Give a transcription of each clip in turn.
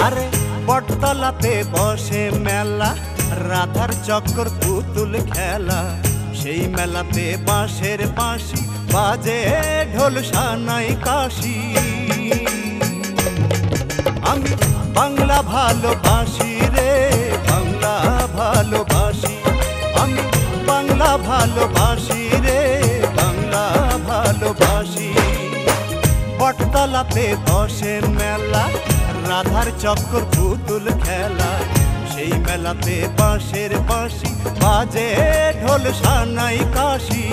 আরে বটতলাতে বসে মেলা, রাধার চক্কর পুতুল খেলা। সেই মেলাতে বাঁশের বাঁশি বাজে, ঢোল সানাই কাশি। আমি বাংলা ভালোবাসি রে, বাংলা ভালোবাসি। আমি বাংলা ভালোবাসি রে, বাংলা ভালোবাসি। বটতলাতে বসে মেলা, রাধার চক্কর পুতুল খেলা। সেই মেলাতে বাঁশের বাঁশি বাজে, ঢোল সানাই কাশি।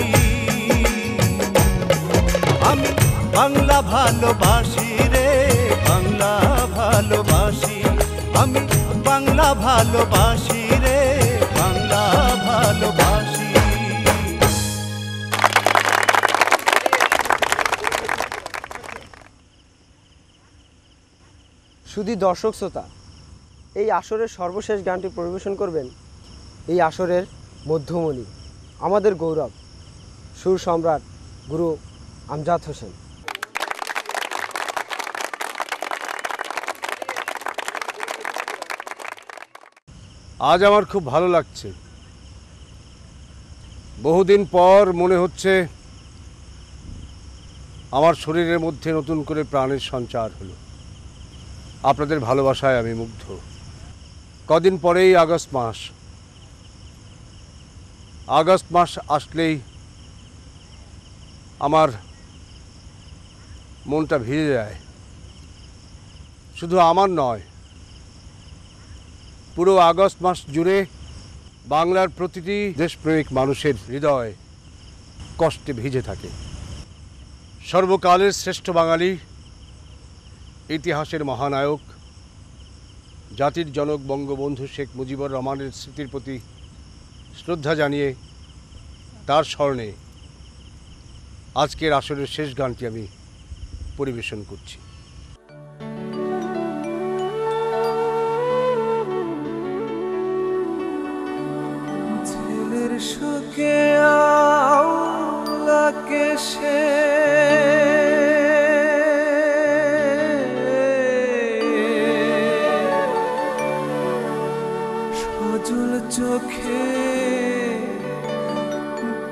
আমি বাংলা ভালোবাসি রে, বাংলা ভালোবাসি। আমি বাংলা ভালোবাসি রে, বাংলা ভালোবাসি। শুধু দর্শক শ্রোতা, এই আসরের সর্বশেষ গানটি পরিবেশন করবেন এই আসরের মধ্যমণি, আমাদের গৌরব, সুর সম্রাট গুরু আমজাদ হোসেন। আজ আমার খুব ভালো লাগছে। বহুদিন পর মনে হচ্ছে আমার শরীরের মধ্যে নতুন করে প্রাণের সঞ্চার হলো। আপনাদের ভালোবাসায় আমি মুগ্ধ। কদিন পরেই আগস্ট মাস। আগস্ট মাস আসলেই আমার মনটা ভিজে যায়। শুধু আমার নয়, পুরো আগস্ট মাস জুড়ে বাংলার প্রতিটি দেশপ্রেমিক মানুষের হৃদয় কষ্টে ভিজে থাকে। সর্বকালের শ্রেষ্ঠ বাঙালি, ইতিহাসের মহানায়ক, জাতির জনক বঙ্গবন্ধু শেখ মুজিবুর রহমানের স্মৃতির প্রতি শ্রদ্ধা জানিয়ে তার স্মরণে আজকের আসরের শেষ গানটি আমি পরিবেশন করছি। ছেলের শোকে আওলাকে সে সজল চোখে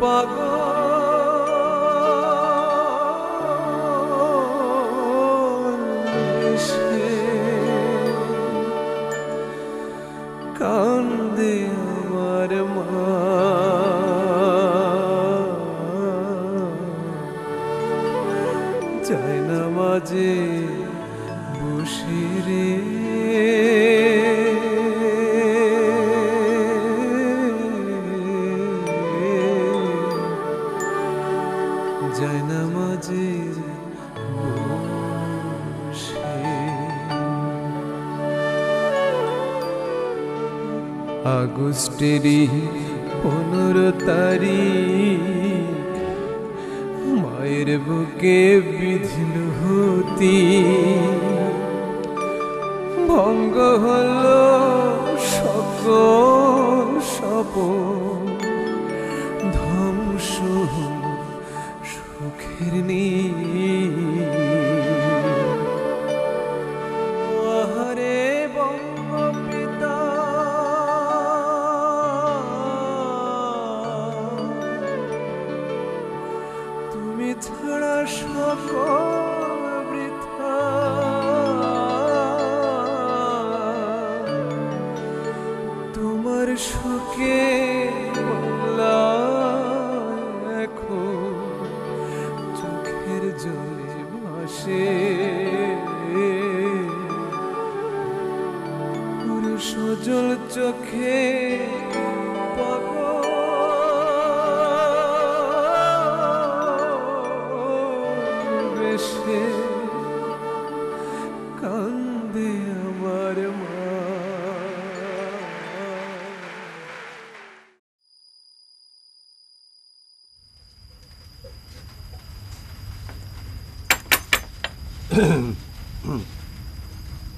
পাগল সে কান্দে আমার মা। যায় না মাঝে বসে রে, যায় না মাঝে বসে। আগস্টেরই 15 তারিখ মায়ের বুকে বিধিল হতি, ভঙ্গ হলো সকল স্বপন, ধ্বংস সুখের আহারে বঙ্গপিতা তুমি ছাড়া সকল বৃথা, তোমার সুখে বাংলা এখন চোখের জলে ভাসে। সজল চোখে বেশে কান্দে আমার মা।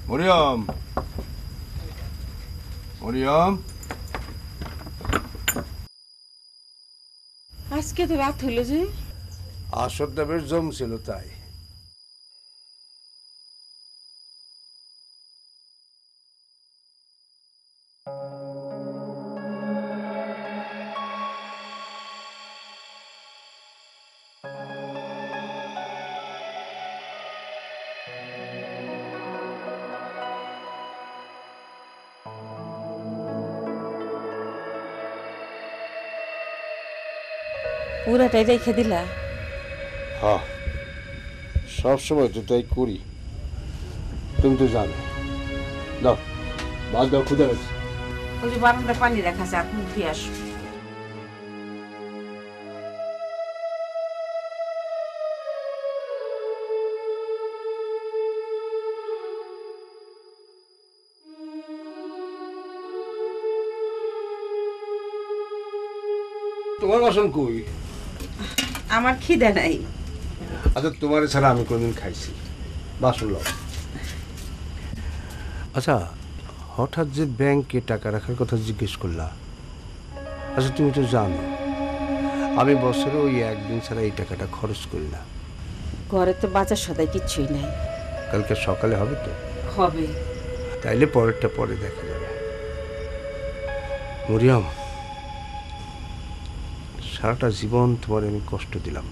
মরিয়ম, মরিয়ম, আজকে তো রাত হইল যে। আসরটা বেশ জমছিল তাই। পুরাটাই রেখে দিলা? হ্যাঁ, সবসময় তো তাই করি, তুমি তো জানো। দাও, ভাত দাও, ক্ষুধা আছে। ওই যে বারান্দায় পানি রাখা আছে, এখন দিয়ে আসো। তোমার বাসন কই? আমার খিদে নাই। আচ্ছা, তোমার ছাড়া আমি কোনদিন খাইছি? বাসন লও। আচ্ছা, হঠাৎ যে ব্যাংকে টাকা রাখার কথা জিজ্ঞেস করলা, আচ্ছা তুমি তো জানো আমি বছরে ওই একদিন ছাড়া এই টাকাটা খরচ করি না। ঘরে তো বাজার সদাই কিচ্ছুই নাই। কালকে সকালে হবে তো? হবে। তাইলে পরেরটা পরে দেখা যাবে। মরিয়ম, সারাটা জীবন তোমার আমি কষ্ট দিলাম,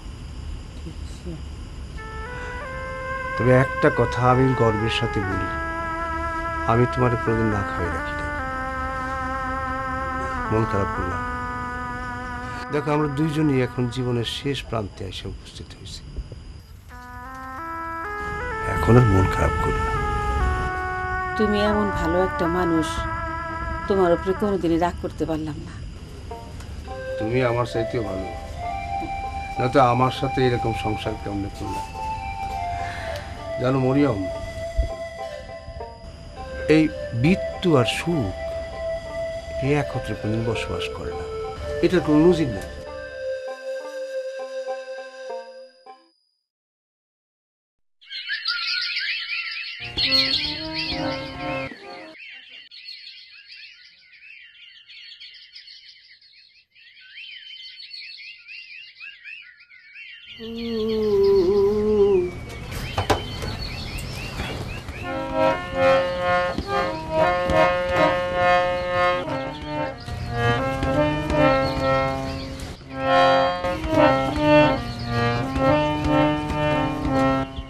তবে একটা কথা আমি গর্বের সাথে বলি, আমি তোমার কোনোদিন না খাওয়াই রাখি না। মন খারাপ করলাম। দেখো, আমরা দুইজনই এখন জীবনের শেষ প্রান্তে এসে উপস্থিত হয়েছি। এখন আর মন খারাপ করি না। তুমি এমন ভালো একটা মানুষ, তোমার উপরে কোনোদিনই রাগ করতে পারলাম না। তুমি আমার চাইতেও ভালো, না তো আমার সাথে এরকম সংসার কেমন করলাম। জানো মরিয়ম, এই মৃত্যু আর সুখ এই একত্রে কোনদিন বসবাস করে না, এটার কোনো নজির নেই।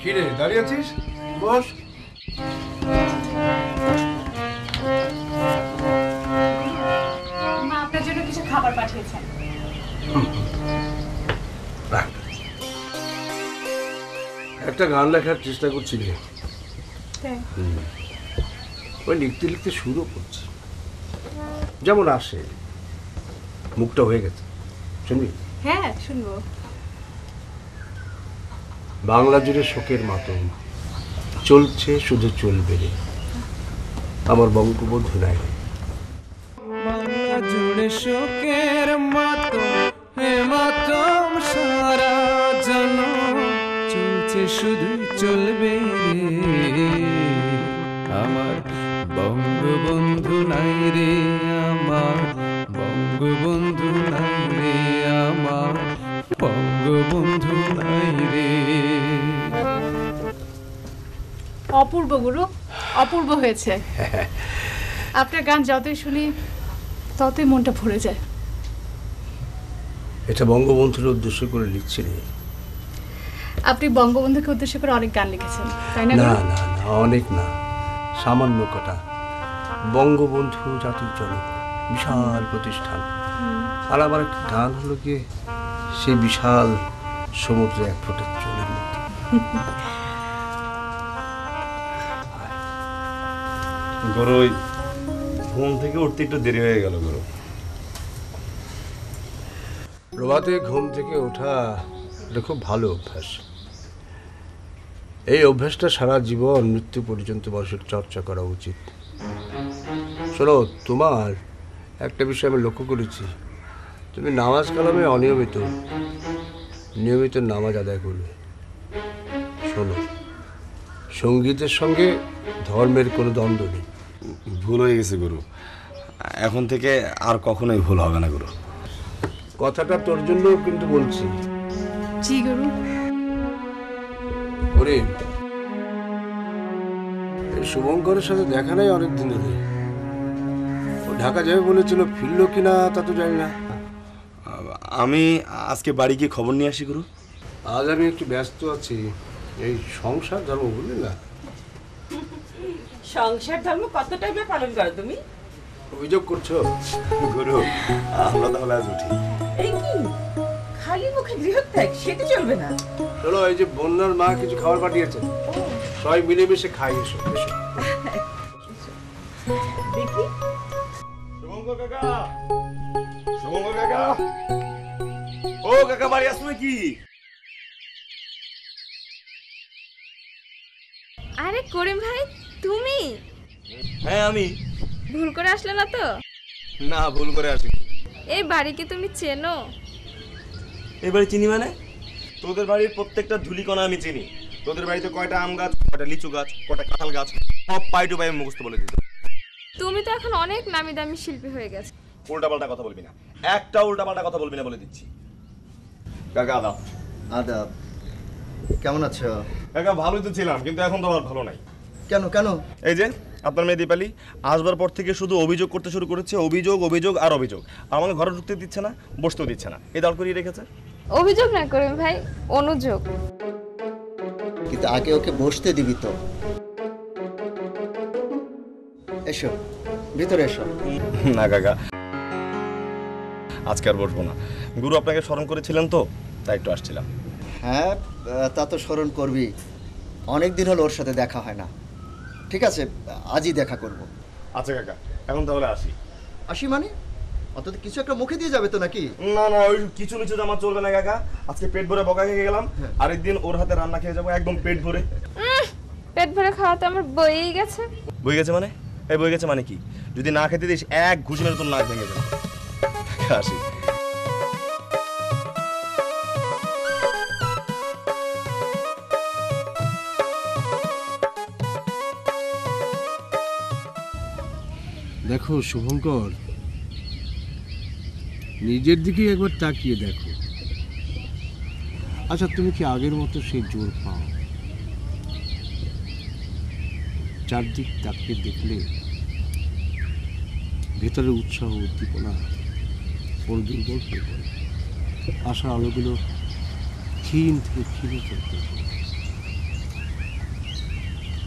কিরে দাঁড়িয়ে আছিস? বস। মা আপনার জন্য কিছু খাবার পাঠিয়েছেন। একটা গান লেখার চেষ্টা করছিলি? ওই লিখতে লিখতে শুরু করছি, যেমন আসে, মুখটা হয়ে গেছে। শুনবি? হ্যাঁ, শুনবো। বাংলা জুড়ে শোকের মাতম চলছে, শুধু চলবে রে, আমার বঙ্গবন্ধু নাই। বাংলা জুড়ে শোকের মাতম, হে মাতম সারা জানো, চলছে শুধুই চলবে রে, আমার বঙ্গবন্ধু নাই রে, আমার বঙ্গবন্ধু নাই রে, আমার বঙ্গবন্ধু নাই রে। অপূর্ব গুরু, অপূর্ব হয়েছে। আপনার গান যতই শুনি ততই মনটা ভরে যায়। এটা বঙ্গবন্ধুর উদ্দেশ্য করে লিখছি রে। আপনি বঙ্গবন্ধুকে উদ্দেশ্য করে অনেক গান লিখেছেন, তাই না? না না না, অনেক না, সামান্য কটা। বঙ্গবন্ধু জাতির জনক, বিশাল প্রতিষ্ঠান। আর আমার একটা গান হলো কি, সেই বিশাল সমুদ্রে এক ফোঁটা জলের মতো। গরু, ওই ঘুম থেকে উঠতে একটু দেরি হয়ে গেল গরু। প্রভাতে ঘুম থেকে ওঠা এটা খুব ভালো অভ্যাস। এই অভ্যাসটা সারা জীবন মৃত্যু পর্যন্ত মানুষের চর্চা করা উচিত। শোনো, তোমার একটা বিষয় আমি লক্ষ্য করেছি, তুমি নামাজ কালামে অনিয়মিত, নিয়মিত নামাজ আদায় করবে। শোনো, সঙ্গীতের সঙ্গে ধর্মের কোনো দ্বন্দ্ব নেই। ভুল হয়ে গেছে গুরু, এখন থেকে আর কখনোই ভুল হবে না গুরু। কথাটা তোর জন্য কিন্তু বলছি। জি গুরু। ওরে, এই শুভঙ্করের সাথে দেখা নাই অনেকদিন ধরে। ও ঢাকা যাবে বলেছিল, ফিরলো কিনা তা তো জানি না। আমি আজকে বাড়ি গিয়ে খবর নিয়ে আসি গুরু। আজ আমি একটু ব্যস্ত আছি, এই সংসার ধর্ম, বুঝলি না? সংসার ধর্ম কত টাইমে পালন করো তুমি? অভিযোগ করছো? গুরু, আমরা তাহলে আজ উঠি। এই কি খালি খালি মুখে গৃহত্যাগ সেটা চলবে না। চলো, এই যে বন্যার মা কিছু খাবার পাঠিয়েছেন, সবাই মিলেমিশে খাই। এসো এসো। দেখি শুভঙ্কর কাকা, শুভঙ্কর কাকা, ও কাকা বাড়ি আসছো নাকি? আরে করিম ভাই, তুমি? হ্যাঁ আমি। ভুল করে আসলে না তো? না, ভুল করে আসি। এই বাড়ি কি তুমি চেনো? এবারে চিনি মানে? তোদের বাড়ির প্রত্যেকটা ধুলিকণা আমি চিনি। তোদের বাড়িতে কয়টা আম গাছ, কয়টা লিচু গাছ, কয়টা কাঁঠাল গাছ, সব পাই টু পাই মুখস্থ বলে দিত। তুমি তো এখন অনেক নামি দামি শিল্পী হয়ে গেছো। উল্টাপাল্টা কথা বলবি না, একটা উল্টাপাল্টা কথা বলবি না বলে দিচ্ছি। কাকা আদাব। আদাব। কেমন আছো? কাকা ভালোই তো ছিলাম, কিন্তু এখন তো আর ভালো নাই। কেন কেন? এই যে আপনার মেয়ে দীপালি আসবার পর থেকে শুধু অভিযোগ করতে শুরু করেছে, অভিযোগ অভিযোগ আর অভিযোগ। আমাকে ঘরে ঢুকতে দিচ্ছে না, বসতেও দিচ্ছে না, এই দাঁড় করিয়ে রেখেছে। অভিযোগ না করিম ভাই, অনুযোগ। কিন্তু আগে ওকে বসতে দিবি তো। এসো ভিতরে এসো। না কাকা, আজকে আর বসবো না। গুরু আপনাকে স্মরণ করেছিলেন তো, তাই একটু আসছিলাম। হ্যাঁ, তা তো স্মরণ করবি। অনেক দিন হলো ওর সাথে দেখা হয় না। ঠিক আছে, আজই দেখা করব। আচ্ছা কাকা, এখন তাহলে আসি। আসি মানে? অন্তত কিছু একটা মুখে দিয়ে যাবে তো নাকি? না না, ওই কিছু মিছু আমার চলবে না কাকা। আজকে পেট ভরে বকা খেয়ে গেলাম, আরেকদিন ওর হাতে রান্না খেয়ে যাবো একদম পেট ভরে। পেট ভরে খাওয়াতে আমার বইই গেছে। বই গেছে মানে? এই বই গেছে মানে কি? যদি না খেতে দিস এক ঘুষি মেরে তোর নাক ভেঙে যাবে। আসি। দেখো শুভঙ্কর, নিজের দিকে একবার তাকিয়ে দেখো। আচ্ছা, তুমি কি আগের মতো সেই জোর পাও? চারদিক তাকিয়ে দেখলে ভেতরের উৎসাহ উদ্দীপনা পুরো দুর্বল হয়ে পড়ে। আশার আলোগুলো ক্ষীণ থেকে ক্ষীণ চলতে।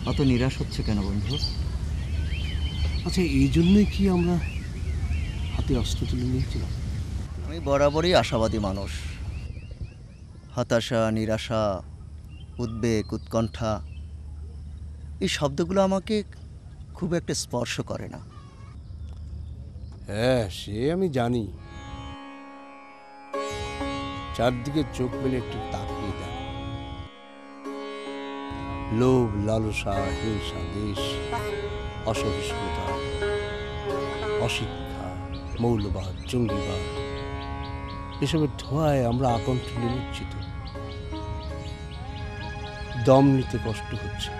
অত নিরাশ হচ্ছে কেন বন্ধু? আচ্ছা, এই জন্যই কি আমরা হাতে অস্ত্র তুলে নিয়েছিলাম? আমি বরাবরই আশাবাদী মানুষ। হতাশা, নিরাশা, উদ্বেগ, উৎকণ্ঠা, এই শব্দগুলো আমাকে খুব একটা স্পর্শ করে না। হ্যাঁ, সে আমি জানি। চারদিকে চোখ মেলে একটু তাকিয়ে দেখ। লোভ, লালসা, হিংসা, দেশ, অসহিষ্ণুতা, অশিক্ষা, মৌলবাদ, জঙ্গিবাদ, এসবের ধোঁয়ায় আমরা আকণ্ঠ নিমজ্জিত। দম নিতে কষ্ট হচ্ছে।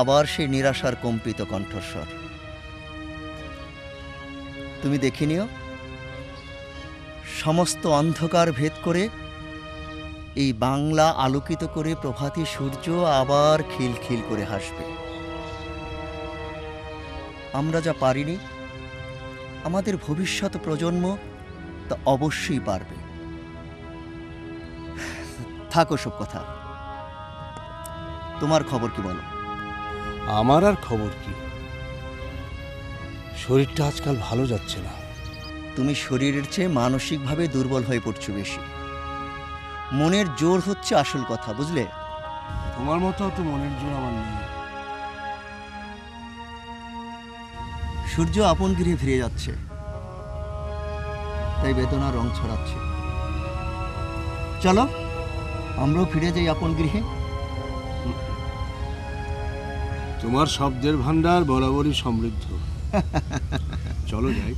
আবার সেই নিরাশার কম্পিত কণ্ঠস্বর। তুমি দেখে নিও, সমস্ত অন্ধকার ভেদ করে এই বাংলা আলোকিত করে প্রভাতী সূর্য আবার খিলখিল করে হাসবে। আমরা যা পারিনি, আমাদের ভবিষ্যৎ প্রজন্ম তা অবশ্যই পারবে। থাকো সব কথা। তোমার খবর কি বলো? আমার আর খবর কি? শরীরটা আজকাল ভালো যাচ্ছে না। তুমি শরীরের চেয়ে মানসিকভাবে দুর্বল হয়ে পড়ছো বেশি। মনের জোর হচ্ছে আসল কথা, বুঝলে? তোমার মতো তো মনের জোর আমার নেই। সূর্য আপন গৃহে ফিরে যাচ্ছে, তাই বেদনা রং ছড়াচ্ছে। চলো আমরাও ফিরে যাই আপন গৃহে। তোমার শব্দের ভান্ডার বরাবরই সমৃদ্ধ। চলো যাই।